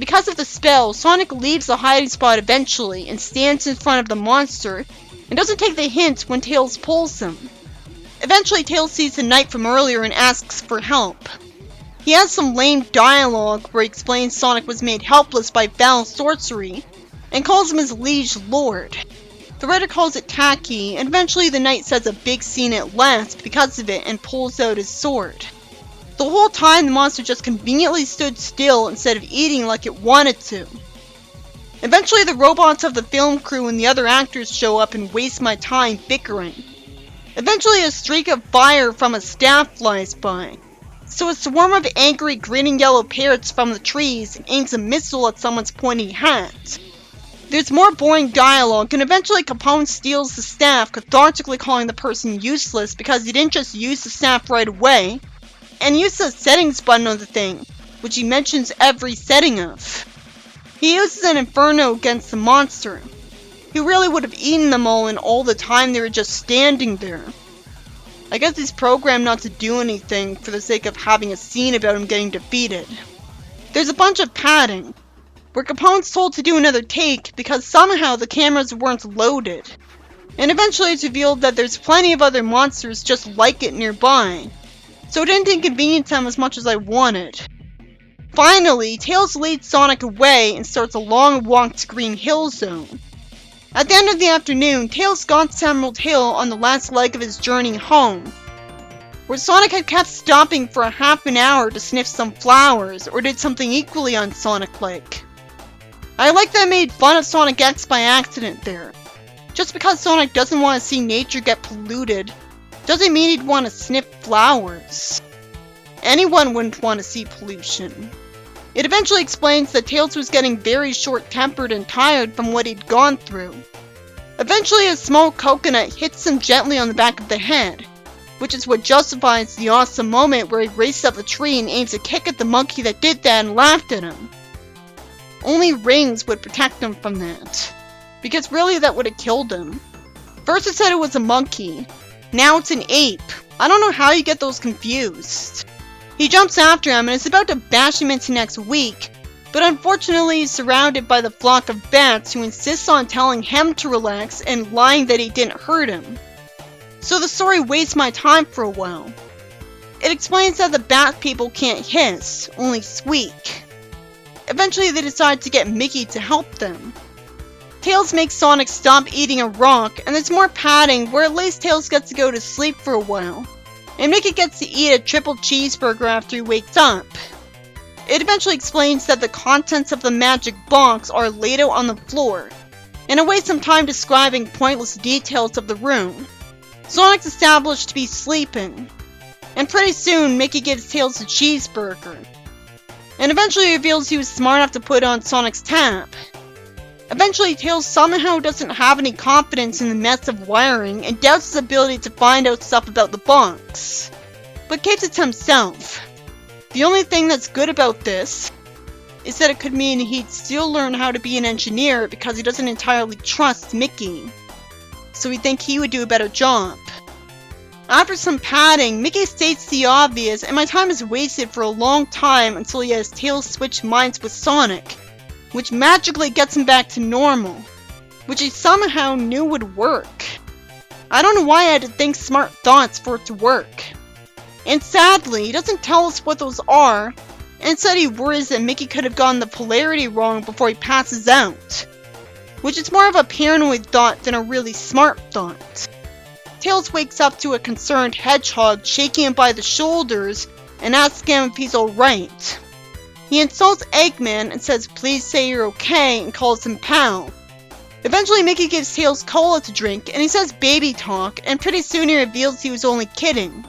Because of the spell, Sonic leaves the hiding spot eventually and stands in front of the monster and doesn't take the hint when Tails pulls him. Eventually, Tails sees the knight from earlier and asks for help. He has some lame dialogue where he explains Sonic was made helpless by foul sorcery and calls him his liege lord. The writer calls it tacky, and eventually the knight says a big scene at last because of it and pulls out his sword. The whole time the monster just conveniently stood still instead of eating like it wanted to. Eventually the robots of the film crew and the other actors show up and waste my time bickering. Eventually a streak of fire from a staff flies by. So a swarm of angry grinning yellow parrots from the trees aims a missile at someone's pointy hat. There's more boring dialogue, and eventually Capone steals the staff, cathartically calling the person useless because he didn't just use the staff right away, and used the settings button on the thing, which he mentions every setting of. He uses an inferno against the monster. He really would have eaten them all in all the time they were just standing there. I guess he's programmed not to do anything for the sake of having a scene about him getting defeated. There's a bunch of padding, where Capone's told to do another take because somehow the cameras weren't loaded. And eventually it's revealed that there's plenty of other monsters just like it nearby, so it didn't inconvenience them as much as I wanted. Finally, Tails leads Sonic away and starts a long walk to Green Hill Zone. At the end of the afternoon, Tails got to Emerald Hill on the last leg of his journey home, where Sonic had kept stopping for a half an hour to sniff some flowers or did something equally un-Sonic-like. I like that I made fun of Sonic X by accident there. Just because Sonic doesn't want to see nature get polluted, doesn't mean he'd want to sniff flowers. Anyone wouldn't want to see pollution. It eventually explains that Tails was getting very short-tempered and tired from what he'd gone through. Eventually a small coconut hits him gently on the back of the head, which is what justifies the awesome moment where he races up the tree and aims a kick at the monkey that did that and laughed at him. Only rings would protect him from that, because really that would have killed him. First it said it was a monkey, now it's an ape. I don't know how you get those confused. He jumps after him and is about to bash him into next week, but unfortunately he's surrounded by the flock of bats who insists on telling him to relax and lying that he didn't hurt him. So the story wastes my time for a while. It explains that the bat people can't hiss, only squeak. Eventually they decide to get Mickey to help them. Tails makes Sonic stop eating a rock, and there's more padding where at least Tails gets to go to sleep for a while, and Mickey gets to eat a triple cheeseburger after he wakes up. It eventually explains that the contents of the magic box are laid out on the floor, and it wastes some time describing pointless details of the room. Sonic's established to be sleeping, and pretty soon Mickey gives Tails a cheeseburger, and eventually reveals he was smart enough to put on Sonic's tab. Eventually Tails somehow doesn't have any confidence in the mess of wiring and doubts his ability to find out stuff about the box, but keeps it to himself. The only thing that's good about this is that it could mean he'd still learn how to be an engineer because he doesn't entirely trust Mickey, so he'd think he would do a better job. After some padding, Mickey states the obvious, and my time is wasted for a long time until he has Tails switch minds with Sonic, which magically gets him back to normal, which he somehow knew would work. I don't know why I had to think smart thoughts for it to work. And sadly, he doesn't tell us what those are, and instead he worries that Mickey could have gotten the polarity wrong before he passes out, which is more of a paranoid thought than a really smart thought. Tails wakes up to a concerned hedgehog shaking him by the shoulders and asking him if he's alright. He insults Eggman and says please say you're okay and calls him pal. Eventually Mickey gives Tails cola to drink and he says baby talk, and pretty soon he reveals he was only kidding.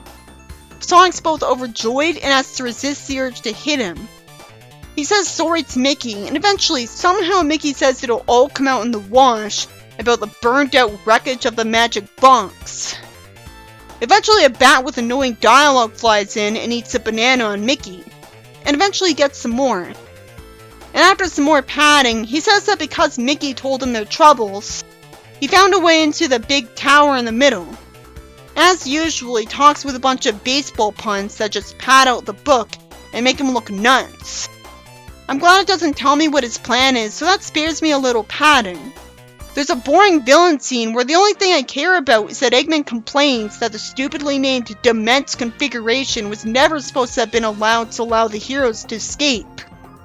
Sonic's both overjoyed and has to resist the urge to hit him. He says sorry to Mickey, and eventually somehow Mickey says it'll all come out in the wash about the burned out wreckage of the magic box. Eventually a bat with annoying dialogue flies in and eats a banana on Mickey, and eventually gets some more. And after some more padding, he says that because Mickey told him their troubles, he found a way into the big tower in the middle. As usual, he talks with a bunch of baseball puns that just pad out the book and make him look nuts. I'm glad it doesn't tell me what his plan is, so that spares me a little padding. There's a boring villain scene where the only thing I care about is that Eggman complains that the stupidly named Dement configuration was never supposed to have been allowed to allow the heroes to escape.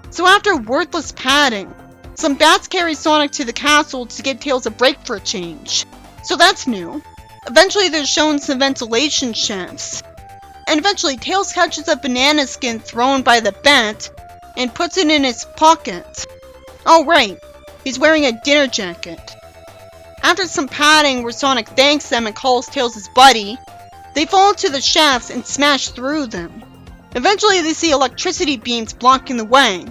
So after worthless padding, some bats carry Sonic to the castle to give Tails a break for a change. So that's new. Eventually they're shown some ventilation shafts. And eventually Tails catches a banana skin thrown by the bat and puts it in his pocket. Oh right, he's wearing a dinner jacket. After some padding where Sonic thanks them and calls Tails his buddy, they fall into the shafts and smash through them. Eventually they see electricity beams blocking the way.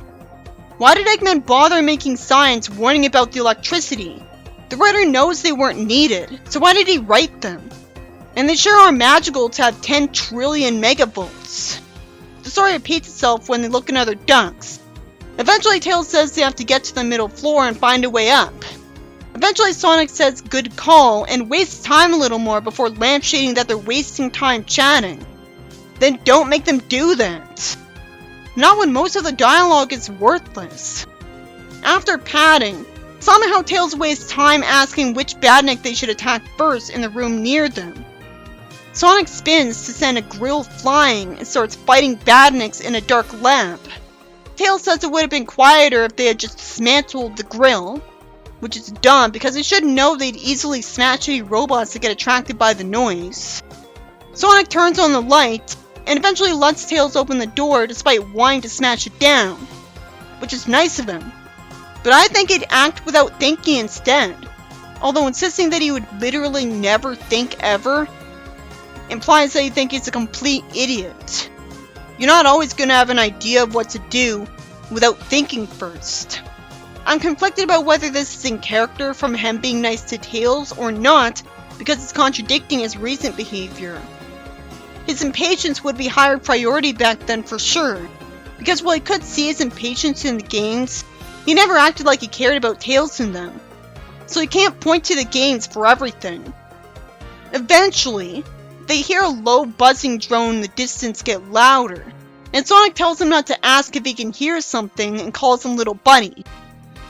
Why did Eggman bother making signs warning about the electricity? The writer knows they weren't needed, so why did he write them? And they sure are magical to have 10 trillion megavolts. The story repeats itself when they look in other ducts. Eventually Tails says they have to get to the middle floor and find a way up. Eventually Sonic says good call and wastes time a little more before lampshading that they're wasting time chatting. Then don't make them do that. Not when most of the dialogue is worthless. After padding, somehow Tails wastes time asking which badnik they should attack first in the room near them. Sonic spins to send a grill flying and starts fighting badniks in a dark lab. Tails says it would have been quieter if they had just dismantled the grill, which is dumb because they should know they'd easily smash any robots that get attracted by the noise. Sonic turns on the light and eventually lets Tails open the door despite wanting to smash it down, which is nice of him. But I think he'd act without thinking instead, although insisting that he would literally never think ever implies that you think he's a complete idiot. You're not always going to have an idea of what to do without thinking first. I'm conflicted about whether this is in character from him being nice to Tails or not, because it's contradicting his recent behavior. His impatience would be higher priority back then for sure, because while he could see his impatience in the games, he never acted like he cared about Tails in them, so he can't point to the games for everything. Eventually, they hear a low buzzing drone in the distance get louder, and Sonic tells him not to ask if he can hear something and calls him Little Bunny.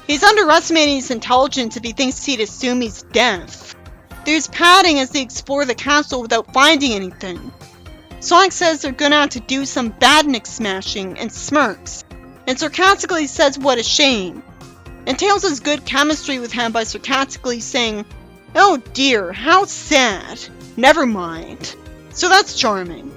He's underestimating his intelligence if he thinks he'd assume he's deaf. There's padding as they explore the castle without finding anything. Sonic says they're gonna have to do some badnik smashing and smirks, and sarcastically says what a shame. And Tails has good chemistry with him by sarcastically saying, "Oh dear, how sad. Never mind." So that's charming.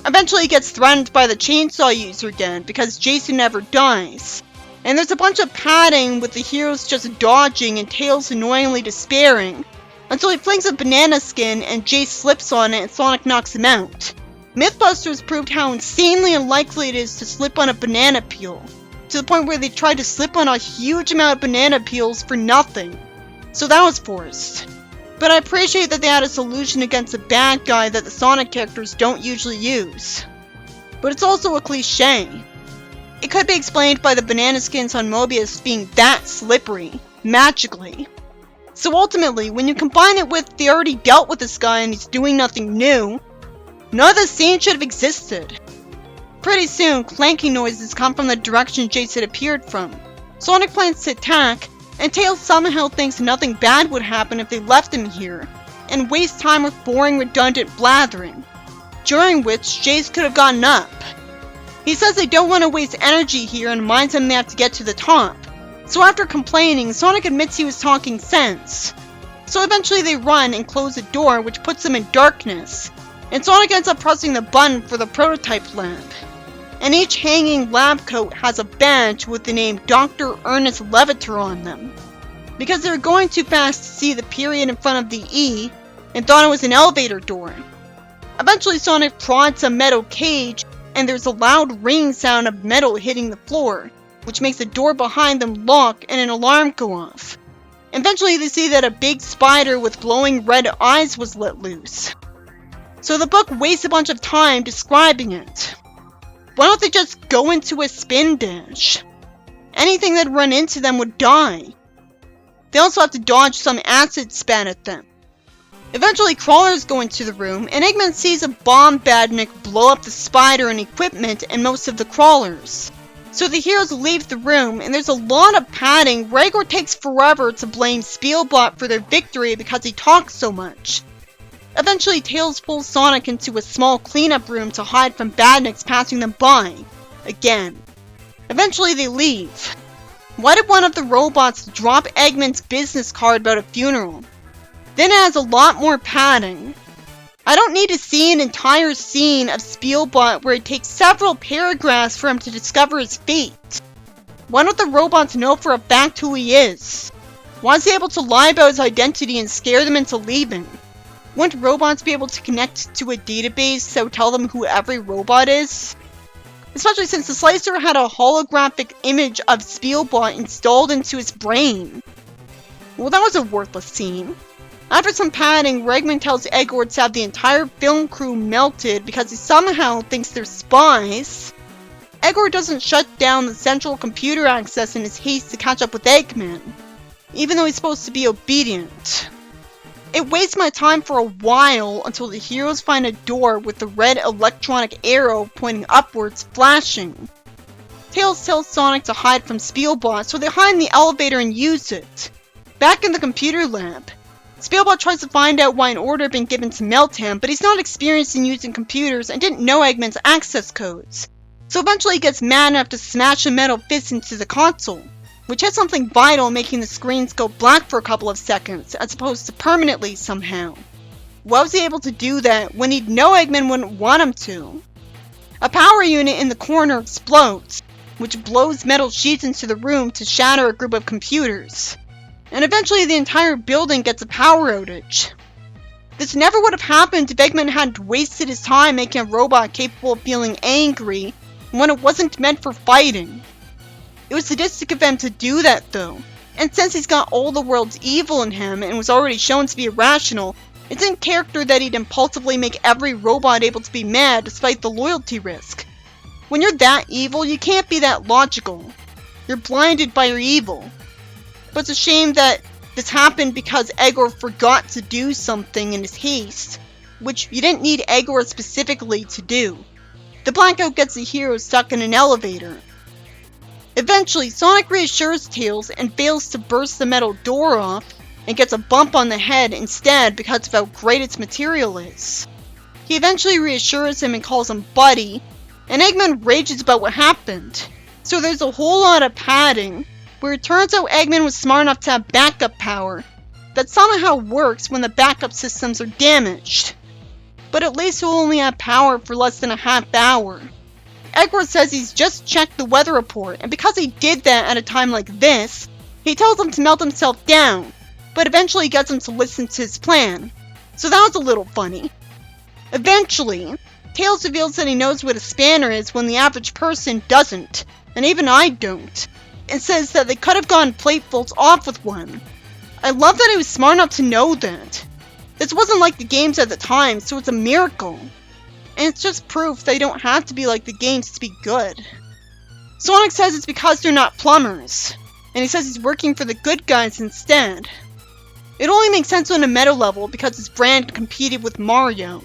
Eventually he gets threatened by the chainsaw user again because Jason never dies. And there's a bunch of padding with the heroes just dodging and Tails annoyingly despairing, until he flings a banana skin and Jace slips on it and Sonic knocks him out. Mythbusters proved how insanely unlikely it is to slip on a banana peel, to the point where they tried to slip on a huge amount of banana peels for nothing. So that was forced. But I appreciate that they had a solution against a bad guy that the Sonic characters don't usually use. But it's also a cliche. It could be explained by the banana skins on Mobius being that slippery, magically. So ultimately, when you combine it with they already dealt with this guy and he's doing nothing new, none of the scenes should have existed. Pretty soon, clanking noises come from the direction Jace had appeared from. Sonic plans to attack, and Tails somehow thinks nothing bad would happen if they left him here, and wastes time with boring, redundant blathering, during which Jace could have gotten up. He says they don't want to waste energy here and reminds them they have to get to the top. So after complaining, Sonic admits he was talking sense. So eventually they run and close the door, which puts them in darkness, and Sonic ends up pressing the button for the prototype lab. And each hanging lab coat has a badge with the name Dr. Ernest Leviter on them, because they were going too fast to see the period in front of the E and thought it was an elevator door. Eventually Sonic prods a metal cage and there's a loud ringing sound of metal hitting the floor, which makes the door behind them lock and an alarm go off. Eventually they see that a big spider with glowing red eyes was let loose. So the book wastes a bunch of time describing it. Why don't they just go into a spin dash? Anything that run into them would die. They also have to dodge some acid spat at them. Eventually crawlers go into the room and Eggman sees a bomb badnik blow up the spider and equipment and most of the crawlers. So the heroes leave the room, and there's a lot of padding where Igor takes forever to blame Spielbot for their victory because he talks so much. Eventually, Tails pulls Sonic into a small cleanup room to hide from badniks passing them by. Again. Eventually, they leave. Why did one of the robots drop Eggman's business card about a funeral? Then it has a lot more padding. I don't need to see an entire scene of Spielbot where it takes several paragraphs for him to discover his fate. Why don't the robots know for a fact who he is? Why is he able to lie about his identity and scare them into leaving? Wouldn't robots be able to connect to a database that would tell them who every robot is? Especially since the Slicer had a holographic image of Spielbot installed into his brain. Well, that was a worthless scene. After some padding, Eggman tells Igor to have the entire film crew melted because he somehow thinks they're spies. Igor doesn't shut down the central computer access in his haste to catch up with Eggman, even though he's supposed to be obedient. It wastes my time for a while until the heroes find a door with the red electronic arrow pointing upwards flashing. Tails tells Sonic to hide from Spielbot, so they hide in the elevator and use it. Back in the computer lab, Spielbot tries to find out why an order had been given to melt him, but he's not experienced in using computers and didn't know Eggman's access codes. So eventually he gets mad enough to smash a metal fist into the console, which has something vital making the screens go black for a couple of seconds, as opposed to permanently somehow. Why was he able to do that when he'd know Eggman wouldn't want him to? A power unit in the corner explodes, which blows metal sheets into the room to shatter a group of computers. And eventually the entire building gets a power outage. This never would have happened if Eggman hadn't wasted his time making a robot capable of feeling angry when it wasn't meant for fighting. It was sadistic of him to do that though, and since he's got all the world's evil in him and was already shown to be irrational, it's in character that he'd impulsively make every robot able to be mad despite the loyalty risk. When you're that evil, you can't be that logical. You're blinded by your evil. But it's a shame that this happened because Igor forgot to do something in his haste, which you didn't need Igor specifically to do. The blackout gets the hero stuck in an elevator. Eventually, Sonic reassures Tails and fails to burst the metal door off and gets a bump on the head instead because of how great its material is. He eventually reassures him and calls him Buddy, and Eggman rages about what happened. So there's a whole lot of padding, where it turns out Eggman was smart enough to have backup power that somehow works when the backup systems are damaged. But at least he'll only have power for less than a half hour. Igor says he's just checked the weather report, and because he did that at a time like this, he tells him to melt himself down, but eventually gets him to listen to his plan. So that was a little funny. Eventually, Tails reveals that he knows what a spanner is when the average person doesn't, and even I don't. And says that they could have gotten platefuls off with one. I love that he was smart enough to know that. This wasn't like the games at the time, so it's a miracle. And it's just proof they don't have to be like the games to be good. Sonic says it's because they're not plumbers, and he says he's working for the good guys instead. It only makes sense on a meta level because his brand competed with Mario.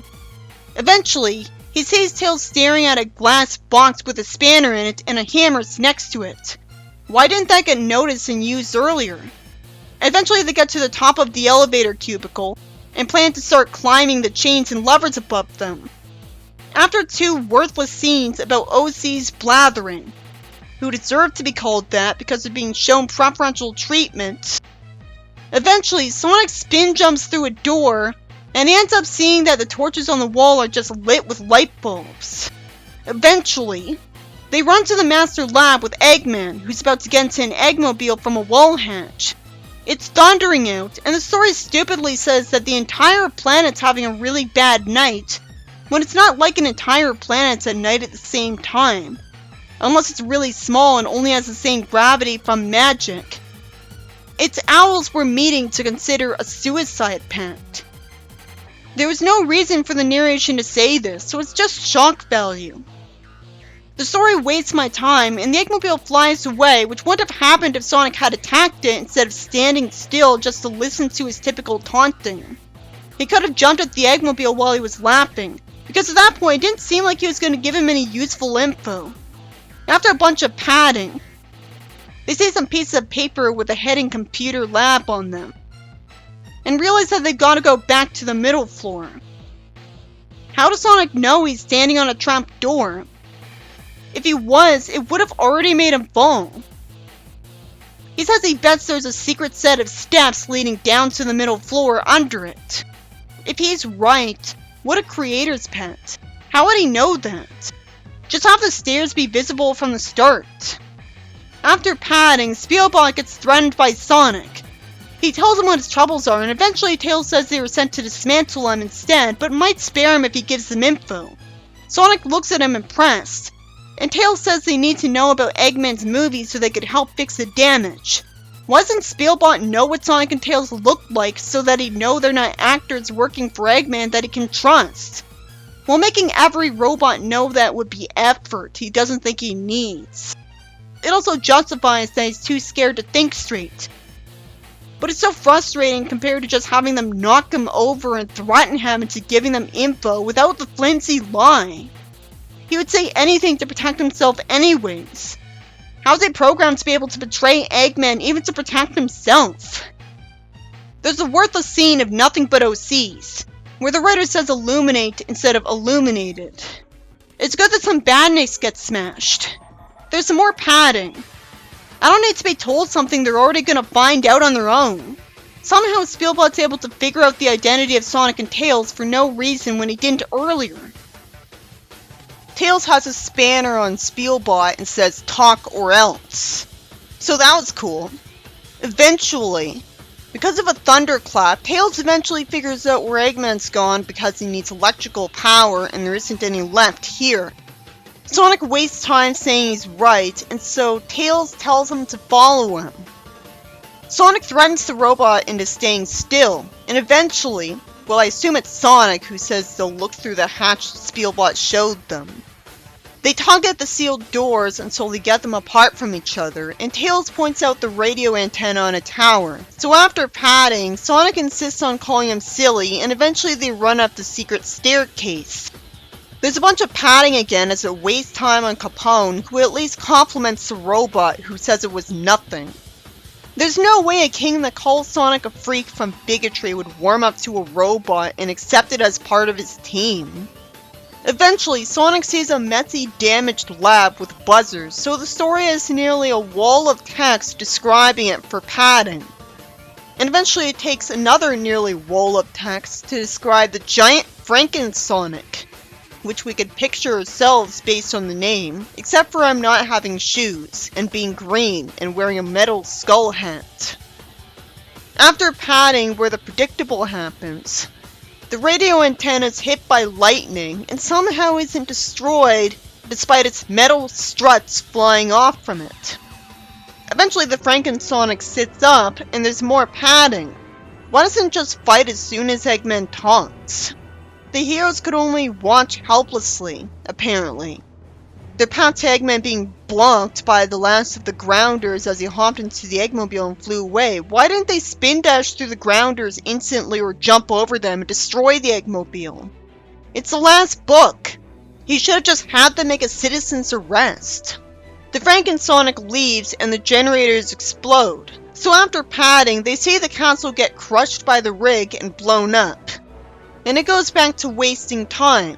Eventually, he sees Tails staring at a glass box with a spanner in it and a hammer next to it. Why didn't that get noticed and used earlier? Eventually they get to the top of the elevator cubicle and plan to start climbing the chains and levers above them. After 2 worthless scenes about OC's blathering, who deserve to be called that because of being shown preferential treatment, eventually Sonic spin jumps through a door and he ends up seeing that the torches on the wall are just lit with light bulbs. Eventually, they run to the Master Lab with Eggman, who's about to get into an Eggmobile from a wall hatch. It's thundering out, and the story stupidly says that the entire planet's having a really bad night, when it's not like an entire planet's at night at the same time. Unless it's really small and only has the same gravity from magic. Its owls were meeting to consider a suicide pact. There was no reason for the narration to say this, so it's just shock value. The story wastes my time, and the Eggmobile flies away, which wouldn't have happened if Sonic had attacked it instead of standing still just to listen to his typical taunting. He could have jumped at the Eggmobile while he was laughing, because at that point it didn't seem like he was going to give him any useful info. After a bunch of padding, they see some pieces of paper with a heading computer lab on them, and realize that they've got to go back to the middle floor. How does Sonic know he's standing on a trap door? If he was, it would have already made him fall. He says he bets there's a secret set of steps leading down to the middle floor under it. If he's right, what a creator's pet. How would he know that? Just have the stairs be visible from the start. After padding, Spielbot gets threatened by Sonic. He tells him what his troubles are, and eventually Tails says they were sent to dismantle him instead, but might spare him if he gives them info. Sonic looks at him impressed, and Tails says they need to know about Eggman's movie so they could help fix the damage. Why doesn't Spielbot know what Sonic and Tails look like so that he'd know they're not actors working for Eggman that he can trust? While making every robot know that would be effort he doesn't think he needs. It also justifies that he's too scared to think straight. But it's so frustrating compared to just having them knock him over and threaten him into giving them info without the flimsy lie. He would say anything to protect himself anyways. How is he programmed to be able to betray Eggman even to protect himself? There's a worthless scene of nothing but OCs, where the writer says illuminate instead of illuminated. It's good that some badness gets smashed. There's some more padding. I don't need to be told something they're already gonna find out on their own. Somehow Spielbot's able to figure out the identity of Sonic and Tails for no reason when he didn't earlier. Tails has a spanner on Spielbot and says talk or else. So that was cool. Eventually, because of a thunderclap, Tails eventually figures out where Eggman's gone because he needs electrical power and there isn't any left here. Sonic wastes time saying he's right, and so Tails tells him to follow him. Sonic threatens the robot into staying still, and eventually, well, I assume it's Sonic who says they'll look through the hatch Spielbot showed them. They tug at the sealed doors until they get them apart from each other, and Tails points out the radio antenna on a tower. So after padding, Sonic insists on calling him silly, and eventually they run up the secret staircase. There's a bunch of padding again as it wastes time on Capone, who at least compliments the robot, who says it was nothing. There's no way a king that calls Sonic a freak from bigotry would warm up to a robot and accept it as part of his team. Eventually, Sonic sees a messy, damaged lab with buzzers, so the story has nearly a wall of text describing it for padding. And eventually it takes another nearly wall of text to describe the giant Frankensonic, which we could picture ourselves based on the name, except for him not having shoes, and being green, and wearing a metal skull hat. After padding where the predictable happens, the radio antenna is hit by lightning, and somehow isn't destroyed, despite its metal struts flying off from it. Eventually the Frankensonic sits up, and there's more padding. Why doesn't it just fight as soon as Eggman talks? The heroes could only watch helplessly, apparently. Their path to Eggman being blocked by the last of the grounders as he hopped into the Eggmobile and flew away. Why didn't they spin dash through the grounders instantly or jump over them and destroy the Eggmobile? It's the last book. He should have just had them make a citizen's arrest. The Frankensonic leaves and the generators explode. So after padding, they see the castle get crushed by the rig and blown up. And it goes back to wasting time.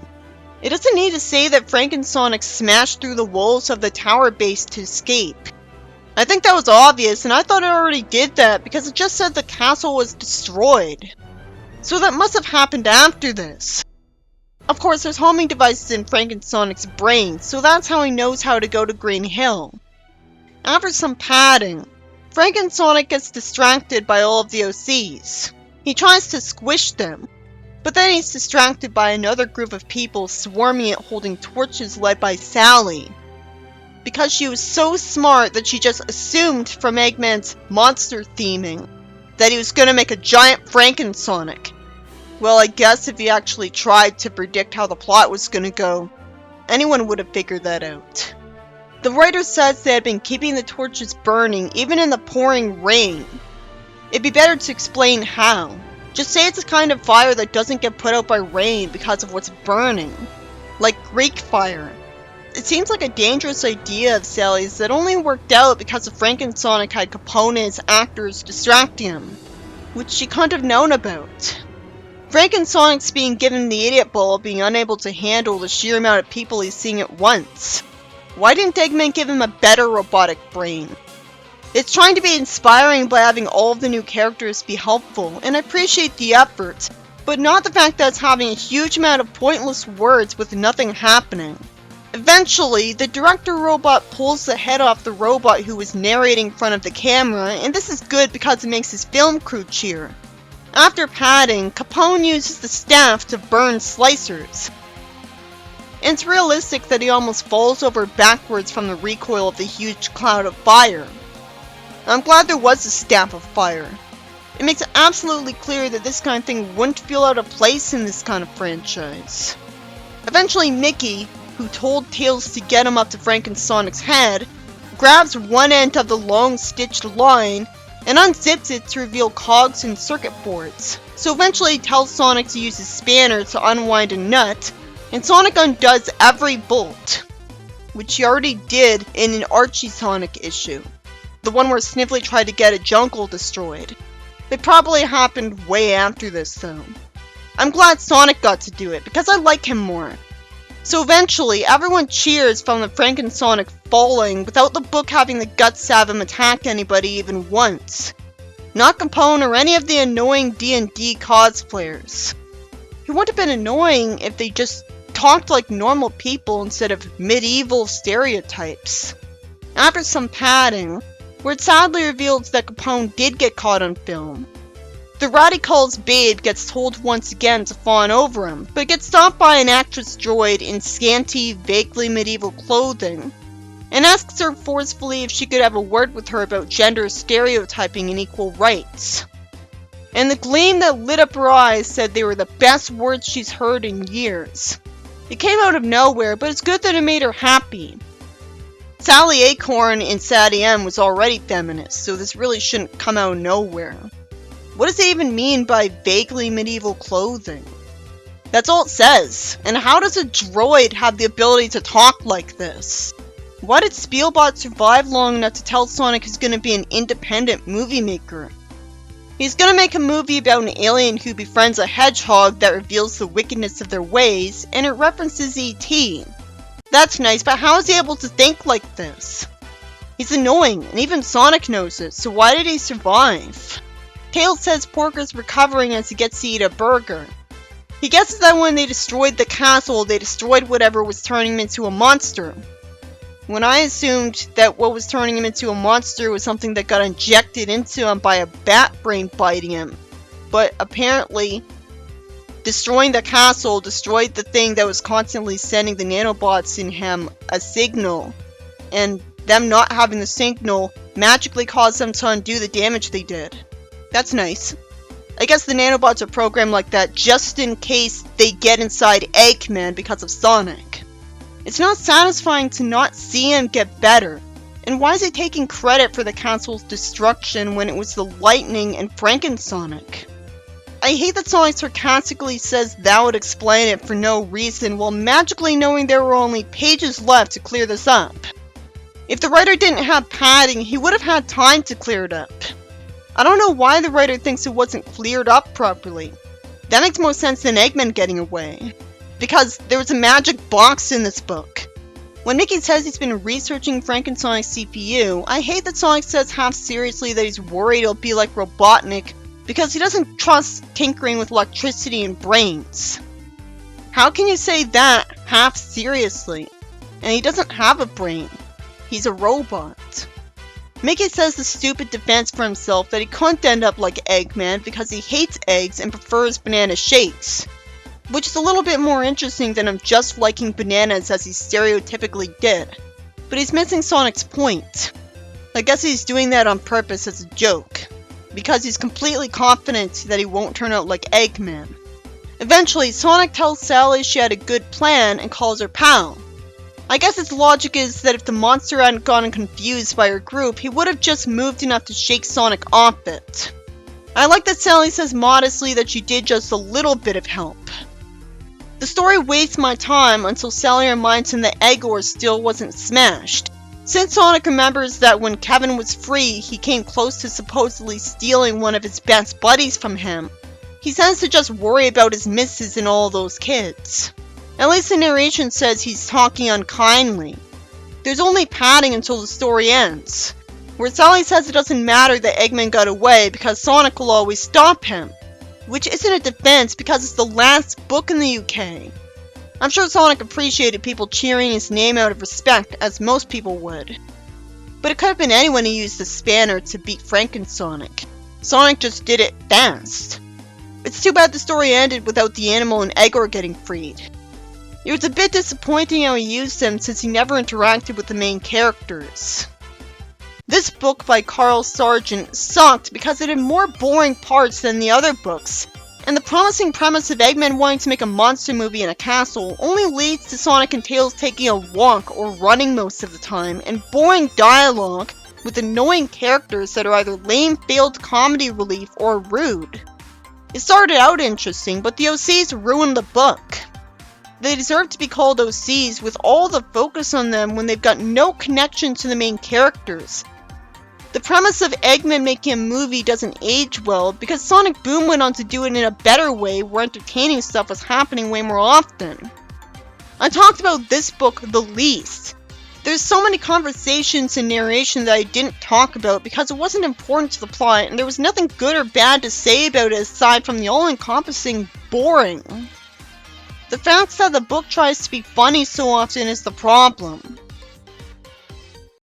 It doesn't need to say that Frankensonic smashed through the walls of the tower base to escape. I think that was obvious, and I thought it already did that because it just said the castle was destroyed. So that must have happened after this. Of course, there's homing devices in Frankensonic's brain, so that's how he knows how to go to Green Hill. After some padding, Frankensonic gets distracted by all of the OCs. He tries to squish them, but then he's distracted by another group of people swarming it holding torches led by Sally. Because she was so smart that she just assumed from Eggman's monster theming that he was going to make a giant Frankensonic. Well, I guess if he actually tried to predict how the plot was going to go, anyone would have figured that out. The writer says they had been keeping the torches burning even in the pouring rain. It'd be better to explain how. Just say it's a kind of fire that doesn't get put out by rain because of what's burning. Like Greek fire. It seems like a dangerous idea of Sally's that only worked out because the Frankensonic had components, actors distracting him, which she couldn't have known about. Frankensonic's being given the idiot ball, being unable to handle the sheer amount of people he's seeing at once. Why didn't Eggman give him a better robotic brain? It's trying to be inspiring by having all of the new characters be helpful, and I appreciate the effort, but not the fact that it's having a huge amount of pointless words with nothing happening. Eventually, the director robot pulls the head off the robot who was narrating in front of the camera, and this is good because it makes his film crew cheer. After padding, Capone uses the staff to burn slicers. And it's realistic that he almost falls over backwards from the recoil of the huge cloud of fire. I'm glad there was a staff of fire. It makes it absolutely clear that this kind of thing wouldn't feel out of place in this kind of franchise. Eventually Mickey, who told Tails to get him up to Frankensonic's head, grabs one end of the long stitched line and unzips it to reveal cogs and circuit boards. So eventually he tells Sonic to use his spanner to unwind a nut, and Sonic undoes every bolt, which he already did in an Archie Sonic issue. The one where Snively tried to get a jungle destroyed. It probably happened way after this though. I'm glad Sonic got to do it, because I like him more. So eventually, everyone cheers from the Frankensonic falling without the book having the guts to have him attack anybody even once. Not Capone or any of the annoying D&D cosplayers. It would have been annoying if they just talked like normal people instead of medieval stereotypes. After some padding, where it sadly reveals that Capone did get caught on film, the Radical's babe gets told once again to fawn over him, but gets stopped by an actress droid in scanty, vaguely medieval clothing, and asks her forcefully if she could have a word with her about gender stereotyping and equal rights. And the gleam that lit up her eyes said they were the best words she's heard in years. It came out of nowhere, but it's good that it made her happy. Sally Acorn in Sadie M was already feminist, so this really shouldn't come out of nowhere. What does it even mean by vaguely medieval clothing? That's all it says. And how does a droid have the ability to talk like this? Why did Spielbot survive long enough to tell Sonic he's going to be an independent movie maker? He's going to make a movie about an alien who befriends a hedgehog that reveals the wickedness of their ways, and it references E.T. That's nice, but how is he able to think like this? He's annoying, and even Sonic knows it, so why did he survive? Tails says Porker's recovering as he gets to eat a burger. He guesses that when they destroyed the castle, they destroyed whatever was turning him into a monster. When I assumed that what was turning him into a monster was something that got injected into him by a bat brain biting him. But apparently, destroying the castle destroyed the thing that was constantly sending the nanobots in him a signal. And them not having the signal magically caused them to undo the damage they did. That's nice. I guess the nanobots are programmed like that just in case they get inside Eggman because of Sonic. It's not satisfying to not see him get better. And why is he taking credit for the castle's destruction when it was the Lightning and Frankensonic? I hate that Sonic sarcastically says that would explain it for no reason while magically knowing there were only pages left to clear this up. If the writer didn't have padding, he would have had time to clear it up. I don't know why the writer thinks it wasn't cleared up properly. That makes more sense than Eggman getting away. Because there was a magic box in this book. When Mickey says he's been researching Frankensonic's CPU, I hate that Sonic says half seriously that he's worried it'll be like Robotnik because he doesn't trust tinkering with electricity and brains. How can you say that half seriously? And he doesn't have a brain. He's a robot. Mickey says the stupid defense for himself that he couldn't end up like Eggman because he hates eggs and prefers banana shakes. Which is a little bit more interesting than him just liking bananas as he stereotypically did. But he's missing Sonic's point. I guess he's doing that on purpose as a joke. Because he's completely confident that he won't turn out like Eggman. Eventually, Sonic tells Sally she had a good plan and calls her pal. I guess its logic is that if the monster hadn't gotten confused by her group, he would have just moved enough to shake Sonic off it. I like that Sally says modestly that she did just a little bit of help. The story wastes my time until Sally reminds him that Egor still wasn't smashed. Since Sonic remembers that when Kevin was free, he came close to supposedly stealing one of his best buddies from him, he tends to just worry about his missus and all those kids. At least the narration says he's talking unkindly. There's only padding until the story ends, where Sally says it doesn't matter that Eggman got away because Sonic will always stop him, which isn't a defense because it's the last book in the UK. I'm sure Sonic appreciated people cheering his name out of respect, as most people would. But it could have been anyone who used the spanner to beat Frankensonic. Sonic just did it fast. It's too bad the story ended without the animal and Egor getting freed. It was a bit disappointing how he used them since he never interacted with the main characters. This book by Carl Sargent sucked because it had more boring parts than the other books, and the promising premise of Eggman wanting to make a monster movie in a castle only leads to Sonic and Tails taking a walk or running most of the time, and boring dialogue with annoying characters that are either lame failed comedy relief or rude. It started out interesting, but the OCs ruined the book. They deserve to be called OCs with all the focus on them when they've got no connection to the main characters. The premise of Eggman making a movie doesn't age well because Sonic Boom went on to do it in a better way where entertaining stuff was happening way more often. I talked about this book the least. There's so many conversations and narration that I didn't talk about because it wasn't important to the plot and there was nothing good or bad to say about it aside from the all-encompassing boring. The fact that the book tries to be funny so often is the problem.